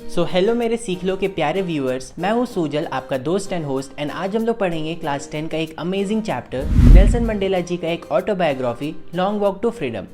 Hello मेरे सीख लो के प्यारे व्यूअर्स, मैं हूँ सूजल, आपका दोस्त एंड होस्ट। एंड आज हम लोग पढ़ेंगे क्लास 10 का एक amazing chapter, Nelson Mandela ji का एक autobiography, Long Walk to Freedom.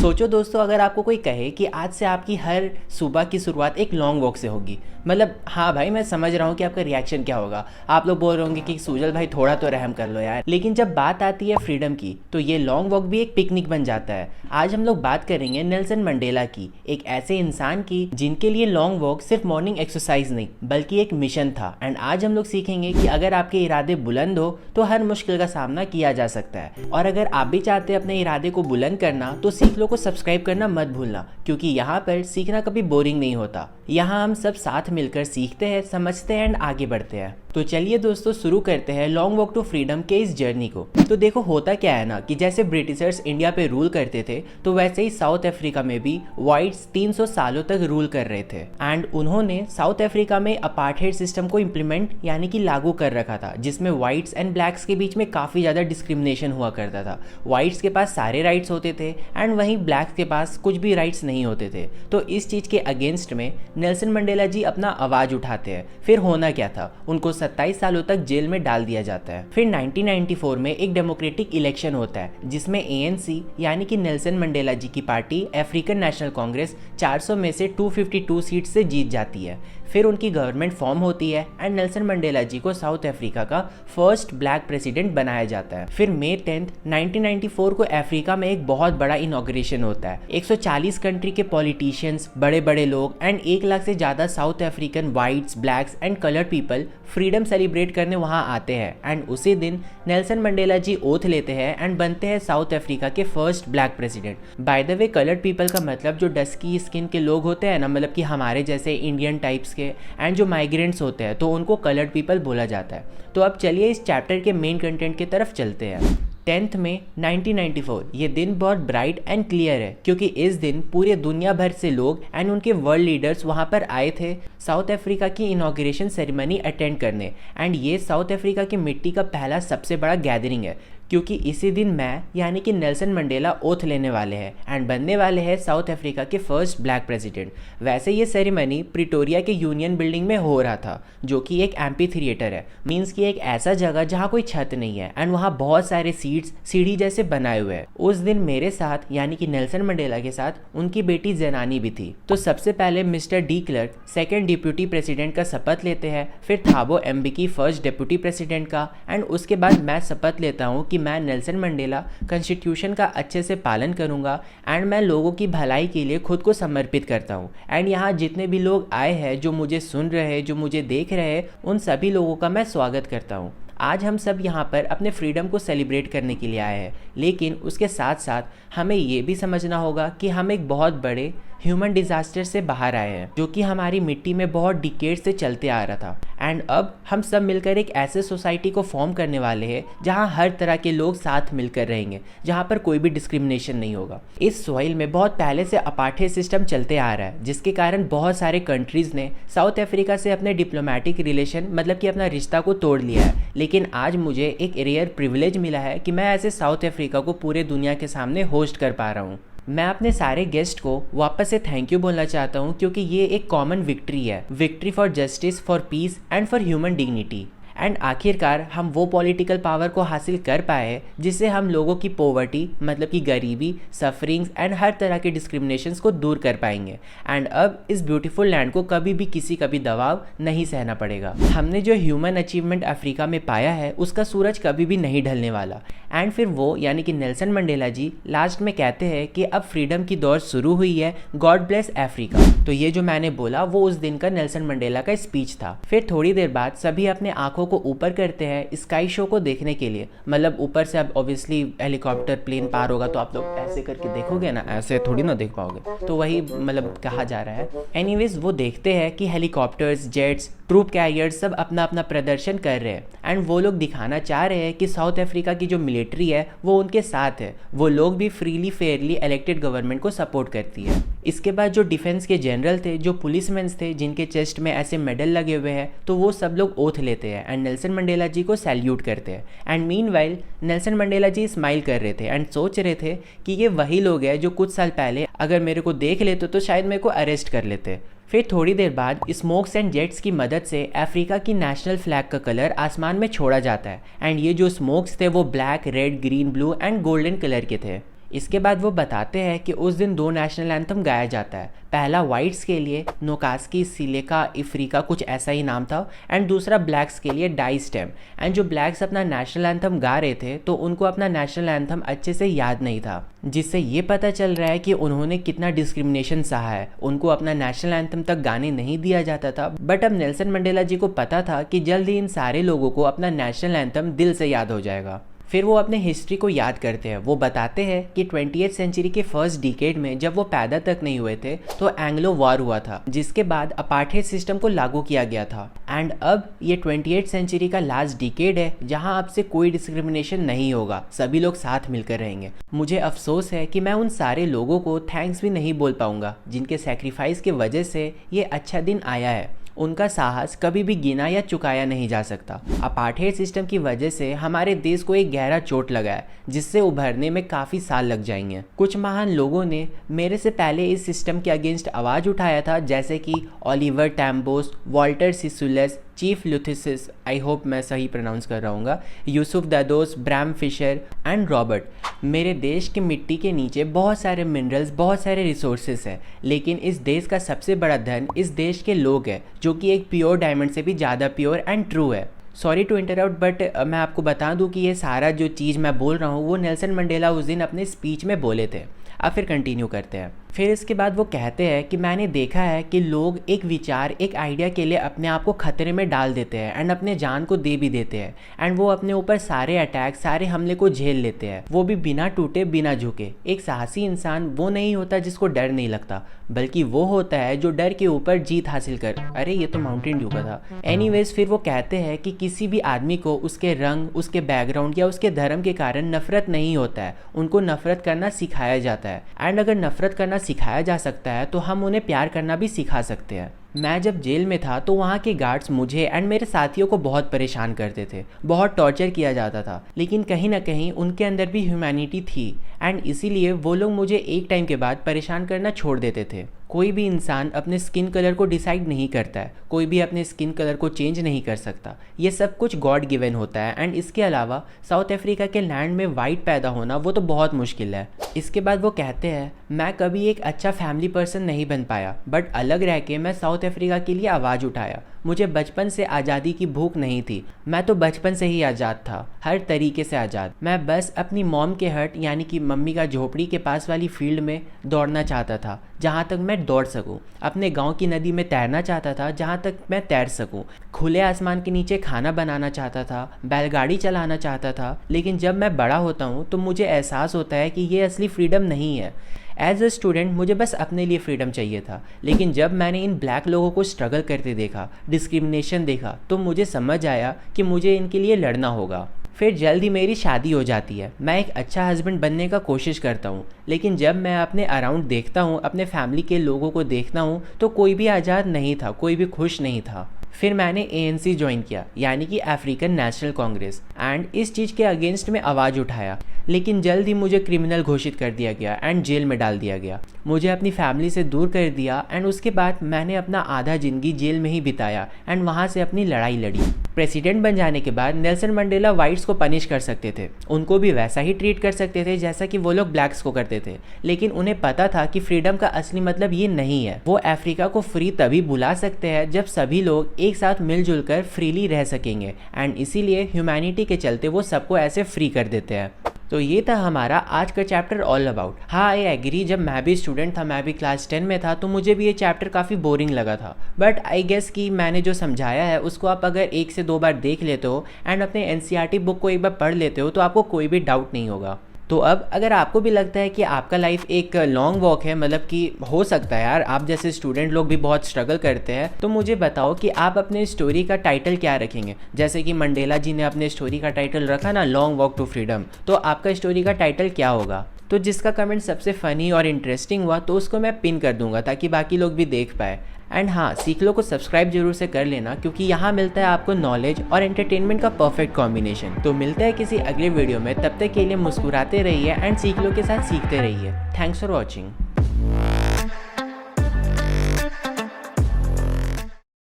सोचो दोस्तों, अगर आपको कोई कहे कि आज से आपकी हर सुबह की शुरुआत एक लॉन्ग वॉक से होगी, मतलब हाँ भाई, मैं समझ रहा हूँ कि आपका रिएक्शन क्या होगा। आप लोग बोल रहे होंगे कि सूजल भाई थोड़ा तो रहम कर लो यार। लेकिन जब बात आती है फ्रीडम की, तो ये लॉन्ग वॉक भी एक पिकनिक बन जाता है। आज हम लोग बात करेंगे नेल्सन मंडेला की, एक ऐसे इंसान की जिनके लिए लॉन्ग वॉक सिर्फ मॉर्निंग एक्सरसाइज नहीं बल्कि एक मिशन था। एंड आज हम लोग सीखेंगे कि अगर आपके इरादे बुलंद हो तो हर मुश्किल का सामना किया जा सकता है। और अगर आप भी चाहते हैं अपने इरादे को बुलंद करना, तो सीख लो को सब्सक्राइब करना मत भूलना, क्योंकि यहाँ पर सीखना कभी बोरिंग नहीं होता। यहाँ हम सब साथ मिलकर सीखते हैं, समझते हैं एंड आगे बढ़ते हैं। तो चलिए दोस्तों, शुरू करते हैं लॉन्ग वॉक टू फ्रीडम के इस जर्नी को। तो देखो, होता क्या है ना कि जैसे ब्रिटिशर्स इंडिया पे रूल करते थे, तो वैसे ही साउथ अफ्रीका में भी व्हाइट्स 300 सालों तक रूल कर रहे थे। एंड उन्होंने साउथ अफ्रीका में अपार्थाइड सिस्टम को इम्प्लीमेंट यानी कि लागू कर रखा था, जिसमें व्हाइट्स एंड ब्लैक्स के बीच में काफ़ी ज़्यादा डिस्क्रिमिनेशन हुआ करता था। व्हाइट्स के पास सारे राइट्स होते थे एंड वहीं ब्लैक्स के पास कुछ भी राइट्स नहीं होते थे। तो इस चीज़ के अगेंस्ट में नेल्सन मंडेला जी अपना आवाज़ उठाते हैं। फिर होना क्या था, उनको 27 सालों तक जेल में डाल दिया जाता है। फिर 1994 में एक डेमोक्रेटिक इलेक्शन होता है, जिसमें ANC यानी कि नेल्सन मंडेला जी की पार्टी अफ्रीकन नेशनल कांग्रेस 400 में से 252 सीट से जीत जाती है। फिर उनकी गवर्नमेंट फॉर्म होती है एंड नेल्सन मंडेला जी को साउथ अफ्रीका का फर्स्ट ब्लैक प्रेसिडेंट बनाया जाता है। फिर May 10, 1994 को अफ्रीका में एक बहुत बड़ा इनॉग्रेशन होता है। 140 कंट्री के पॉलिटिशियंस, बड़े बड़े लोग एंड 1 लाख से ज़्यादा south African whites, blacks and coloured people freedom celebrate करने वहाँ आते हैं। एंड उसी दिन नेल्सन मंडेला जी ओथ लेते हैं एंड बनते हैं साउथ अफ्रीका के first black president. By the way, coloured people का मतलब जो डस्की स्किन के लोग होते हैं ना, मतलब कि हमारे जैसे इंडियन टाइप्स के एंड जो माइग्रेंट्स होते हैं, तो उनको कलर्ड पीपल बोला जाता है। तो अब चलिए इस चैप्टर के मेन कंटेंट की तरफ चलते हैं। 10 मई 1994, ये दिन बहुत ब्राइट एंड क्लियर है, क्योंकि इस दिन पूरे दुनिया भर से लोग एंड उनके वर्ल्ड लीडर्स वहाँ पर आए थे साउथ अफ्रीका की इनॉग्रेशन सेरेमनी अटेंड करने। एंड ये साउथ अफ्रीका की मिट्टी का पहला सबसे बड़ा गैदरिंग है, क्योंकि इसी दिन मैं यानी कि नेल्सन मंडेला ओथ लेने वाले हैं एंड बनने वाले हैं साउथ अफ्रीका के फर्स्ट ब्लैक प्रेसिडेंट। वैसे ये सेरेमनी प्रिटोरिया के यूनियन बिल्डिंग में हो रहा था, जो कि एक एम्पी थिएटर है, मीन्स कि एक ऐसा जगह जहाँ कोई छत नहीं है एंड वहाँ बहुत सारे सीट्स सीढ़ी जैसे बनाए हुए हैं। उस दिन मेरे साथ यानी कि नेल्सन मंडेला के साथ उनकी बेटी ज़ेनानी भी थी। तो सबसे पहले mister de Klerk second deputy president का शपथ लेते हैं, फिर थाबो एम्बिकी फर्स्ट डिप्यूटी प्रेसिडेंट का, एंड उसके बाद मैं शपथ लेता हूँ कि मैं नेल्सन मंडेला कॉन्स्टिट्यूशन का अच्छे से पालन करूंगा एंड मैं लोगों की भलाई के लिए खुद को समर्पित करता हूं। एंड यहाँ जितने भी लोग आए हैं, जो मुझे सुन रहे हैं, जो मुझे देख रहे हैं, उन सभी लोगों का मैं स्वागत करता हूं। आज हम सब यहाँ पर अपने फ्रीडम को सेलिब्रेट करने के लिए आए हैं, लेकिन उसके साथ साथ हमें ये भी समझना होगा कि हम एक बहुत बड़े ह्यूमन डिजास्टर से बाहर आए हैं, जो कि हमारी मिट्टी में बहुत डिकेड से चलते आ रहा था। एंड अब हम सब मिलकर एक ऐसे सोसाइटी को फॉर्म करने वाले हैं जहां हर तरह के लोग साथ मिलकर रहेंगे, जहां पर कोई भी डिस्क्रिमिनेशन नहीं होगा। इस सॉइल में बहुत पहले से अपार्थाइड सिस्टम चलते आ रहा है, जिसके कारण बहुत सारे कंट्रीज ने साउथ अफ्रीका से अपने डिप्लोमेटिक रिलेशन, मतलब कि अपना रिश्ता को तोड़ लिया है। लेकिन आज मुझे एक रेयर प्रिविलेज मिला है कि मैं ऐसे साउथ अफ्रीका को पूरे दुनिया के सामने होस्ट कर पा रहा हूँ। मैं अपने सारे गेस्ट को वापस से थैंक यू बोलना चाहता हूँ, क्योंकि ये एक कॉमन विक्ट्री है, victory for justice, for piece and for human dignity. And आखिरकार हम वो पॉलिटिकल पावर को हासिल कर पाए जिससे हम लोगों की पॉवर्टी, मतलब कि गरीबी, सफरिंग्स एंड हर तरह के डिस्क्रिमिनेशंस को दूर कर पाएंगे। एंड अब इस ब्यूटीफुल लैंड को कभी भी किसी का भी दबाव नहीं सहना पड़ेगा। हमने जो ह्यूमन अचीवमेंट अफ्रीका में पाया है, उसका सूरज कभी भी नहीं ढलने वाला। एंड फिर वो यानी कि नेल्सन मंडेला जी लास्ट में कहते हैं कि अब फ्रीडम की दौर शुरू हुई है, गॉड ब्लेस अफ्रीका। तो ये जो मैंने बोला वो उस दिन का नेल्सन मंडेला का स्पीच था। फिर थोड़ी देर बाद सभी अपने आंखों को ऊपर करते हैं स्काई शो को देखने के लिए। मतलब ऊपर से अब ऑब्वियसली हेलीकॉप्टर प्लेन पार होगा, तो आप लोग ऐसे करके देखोगे ना, ऐसे थोड़ी ना देख पाओगे, तो वही मतलब कहा जा रहा है। एनीवेज, वो देखते हैं कि हेलीकॉप्टर्स, जेट्स, ट्रूप कैरियर्स सब अपना अपना प्रदर्शन कर रहे हैं एंड वो लोग दिखाना चाह रहे हैं कि साउथ अफ्रीका की जो मिलिट्री है वो उनके साथ है। वो लोग भी फ्रीली फेयरली इलेक्टेड गवर्नमेंट को सपोर्ट करती है। इसके बाद जो डिफेंस के जनरल थे, जो पुलिसमैन थे, जिनके चेस्ट में ऐसे मेडल लगे हुए हैं, तो वो सब लोग ओथ लेते हैं एंड नेल्सन मंडेला जी को सैल्यूट करते हैं। And meanwhile Nelson Mandela ji smile कर रहे थे एंड सोच रहे थे कि ये वही लोग हैं जो कुछ साल पहले अगर मेरे को देख लेते तो शायद मेरे को अरेस्ट कर लेते। फिर थोड़ी देर बाद स्मोक्स एंड जेट्स की मदद से अफ्रीका की नेशनल फ्लैग का कलर आसमान में छोड़ा जाता है एंड ये जो स्मोक्स थे वो black, red, green, blue and golden colour के थे। इसके बाद वो बताते हैं कि उस दिन 2 नेशनल एंथम गाया जाता है। पहला वाइट्स के लिए नोकास्की सिलेका इफ्रीका कुछ ऐसा ही नाम था एंड दूसरा ब्लैक्स के लिए डाई स्टेम। एंड जो ब्लैक्स अपना नेशनल एंथम गा रहे थे तो उनको अपना नेशनल एंथम अच्छे से याद नहीं था, जिससे ये पता चल रहा है कि उन्होंने कितना डिस्क्रिमिनेशन सहा है। उनको अपना नेशनल एंथम तक गाने नहीं दिया जाता था, बट अब नेल्सन मंडेला जी को पता था कि जल्द ही इन सारे लोगों को अपना नेशनल एंथम दिल से याद हो जाएगा। फिर वो अपने हिस्ट्री को याद करते हैं। वो बताते हैं कि 20th सेंचुरी के फर्स्ट डिकेड में जब वो पैदा तक नहीं हुए थे तो एंग्लो वॉर हुआ था, जिसके बाद अपार्थाइड सिस्टम को लागू किया गया था। एंड अब ये 20th सेंचुरी का लास्ट डिकेड है जहां अब से कोई डिस्क्रिमिनेशन नहीं होगा, सभी लोग साथ मिलकर रहेंगे। मुझे अफसोस है कि मैं उन सारे लोगों को थैंक्स भी नहीं बोल पाऊंगा जिनके सेक्रीफाइस की वजह से ये अच्छा दिन आया है। उनका साहस कभी भी गिना या चुकाया नहीं जा सकता। अपार्थाइड सिस्टम की वजह से हमारे देश को एक गहरा चोट लगा है जिससे उभरने में काफ़ी साल लग जाएंगे। कुछ महान लोगों ने मेरे से पहले इस सिस्टम के अगेंस्ट आवाज़ उठाया था, जैसे कि Oliver Tambos, Walter Sisulus, chief Luthulis, I hope मैं सही प्रोनाउंस कर रहा हूँगा, Yusuf Dadoos, Bram Fischer and Robert. मेरे देश की मिट्टी के नीचे बहुत सारे मिनरल्स, बहुत सारे रिसोर्सेस हैं, लेकिन इस देश का सबसे बड़ा धन इस देश के लोग हैं, जो कि एक प्योर डायमंड से भी ज़्यादा प्योर एंड ट्रू है। सॉरी टू इंटरप्ट, बट मैं आपको बता दूं कि ये सारा जो चीज़ मैं बोल रहा हूँ वो नेल्सन मंडेला उस दिन अपने स्पीच में बोले थे। अब फिर कंटिन्यू करते हैं। फिर इसके बाद वो कहते हैं कि मैंने देखा है कि लोग एक विचार, एक आइडिया के लिए अपने आप को खतरे में डाल देते हैं एंड अपने जान को दे भी देते हैं एंड वो अपने ऊपर सारे अटैक, सारे हमले को झेल लेते हैं, वो भी बिना टूटे, बिना झुके। एक साहसी इंसान वो नहीं होता जिसको डर नहीं लगता, बल्कि वो होता है जो डर के ऊपर जीत हासिल कर। अरे ये तो माउंटेन ड्यू का था। एनीवेज, फिर वो कहते हैं कि किसी भी आदमी को उसके रंग, उसके बैकग्राउंड या उसके धर्म के कारण नफरत नहीं होता है, उनको नफरत करना सिखाया जाता है। एंड अगर नफरत करना सिखाया जा सकता है तो हम उन्हें प्यार करना भी सिखा सकते हैं। मैं जब जेल में था तो वहाँ के गार्ड्स मुझे एंड मेरे साथियों को बहुत परेशान करते थे, बहुत टॉर्चर किया जाता था, लेकिन कहीं ना कहीं उनके अंदर भी ह्यूमैनिटी थी एंड इसीलिए वो लोग मुझे एक टाइम के बाद परेशान करना छोड़ देते थे। कोई भी इंसान अपने स्किन कलर को डिसाइड नहीं करता है, कोई भी अपने स्किन कलर को चेंज नहीं कर सकता, ये सब कुछ गॉड गिवन होता है। एंड इसके अलावा साउथ अफ्रीका के लैंड में वाइट पैदा होना वो तो बहुत मुश्किल है। इसके बाद वो कहते हैं, मैं कभी एक अच्छा फैमिली पर्सन नहीं बन पाया, बट अलग रह के मैं साउथ अफ्रीका के लिए आवाज़ उठाया। मुझे बचपन से आज़ादी की भूख नहीं थी, मैं तो बचपन से ही आज़ाद था, हर तरीके से आज़ाद। मैं बस अपनी मॉम के हट यानी कि मम्मी का झोपड़ी के पास वाली फील्ड में दौड़ना चाहता था जहाँ तक मैं दौड़ सकूँ, अपने गांव की नदी में तैरना चाहता था जहाँ तक मैं तैर सकूँ, खुले आसमान के नीचे खाना बनाना चाहता था, बैलगाड़ी चलाना चाहता था। लेकिन जब मैं बड़ा होता हूँ तो मुझे एहसास होता है कि ये असली फ्रीडम नहीं है। एज अ स्टूडेंट मुझे बस अपने लिए फ्रीडम चाहिए था, लेकिन जब मैंने इन ब्लैक लोगों को स्ट्रगल करते देखा, डिस्क्रिमिनेशन देखा, तो मुझे समझ आया कि मुझे इनके लिए लड़ना होगा। फिर जल्द ही मेरी शादी हो जाती है। मैं एक अच्छा हस्बैंड बनने का कोशिश करता हूँ, लेकिन जब मैं अपने अराउंड देखता हूँ, अपने फैमिली के लोगों को देखता हूँ, तो कोई भी आज़ाद नहीं था, कोई भी खुश नहीं था। फिर मैंने ANC ज्वाइन किया, यानी कि अफ्रीकन नेशनल कांग्रेस, एंड इस चीज़ के अगेंस्ट में आवाज़ उठाया, लेकिन जल्द ही मुझे क्रिमिनल घोषित कर दिया गया एंड जेल में डाल दिया गया। मुझे अपनी फैमिली से दूर कर दिया एंड उसके बाद मैंने अपना आधा ज़िंदगी जेल में ही बिताया एंड वहाँ से अपनी लड़ाई लड़ी। प्रेसिडेंट बन जाने के बाद नेल्सन मंडेला वाइट्स को पनिश कर सकते थे, उनको भी वैसा ही ट्रीट कर सकते थे जैसा कि वो लोग ब्लैक्स को करते थे, लेकिन उन्हें पता था कि फ्रीडम का असली मतलब ये नहीं है। वो अफ्रीका को फ्री तभी बुला सकते हैं जब सभी लोग एक साथ मिलजुल कर फ्रीली रह सकेंगे, एंड इसीलिए ह्यूमैनिटी के चलते वो सबको ऐसे फ्री कर देते हैं। तो ये था हमारा आज का चैप्टर ऑल अबाउट। हाँ, आई एग्री, जब मैं भी स्टूडेंट था, मैं भी क्लास 10 में था, तो मुझे भी ये चैप्टर काफ़ी बोरिंग लगा था, बट आई गेस कि मैंने जो समझाया है उसको आप अगर 1 से 2 बार देख लेते हो एंड अपने NCERT बुक को एक बार पढ़ लेते हो तो आपको कोई भी डाउट नहीं होगा। तो अब अगर आपको भी लगता है कि आपका लाइफ एक लॉन्ग वॉक है, मतलब कि हो सकता है यार आप जैसे स्टूडेंट लोग भी बहुत स्ट्रगल करते हैं, तो मुझे बताओ कि आप अपने स्टोरी का टाइटल क्या रखेंगे। जैसे कि मंडेला जी ने अपने स्टोरी का टाइटल रखा ना, लॉन्ग वॉक टू फ्रीडम, तो आपका स्टोरी का टाइटल क्या होगा? तो जिसका कमेंट सबसे फ़नी और इंटरेस्टिंग हुआ तो उसको मैं पिन कर दूंगा ताकि बाकी लोग भी देख पाए। एंड हाँ, सीख लो को सब्सक्राइब जरूर से कर लेना, क्योंकि यहाँ मिलता है आपको नॉलेज और एंटरटेनमेंट का परफेक्ट कॉम्बिनेशन। तो मिलता है किसी अगले वीडियो में, तब तक के लिए मुस्कुराते रहिए एंड सीख लो के साथ सीखते रहिए। Thanks for watching.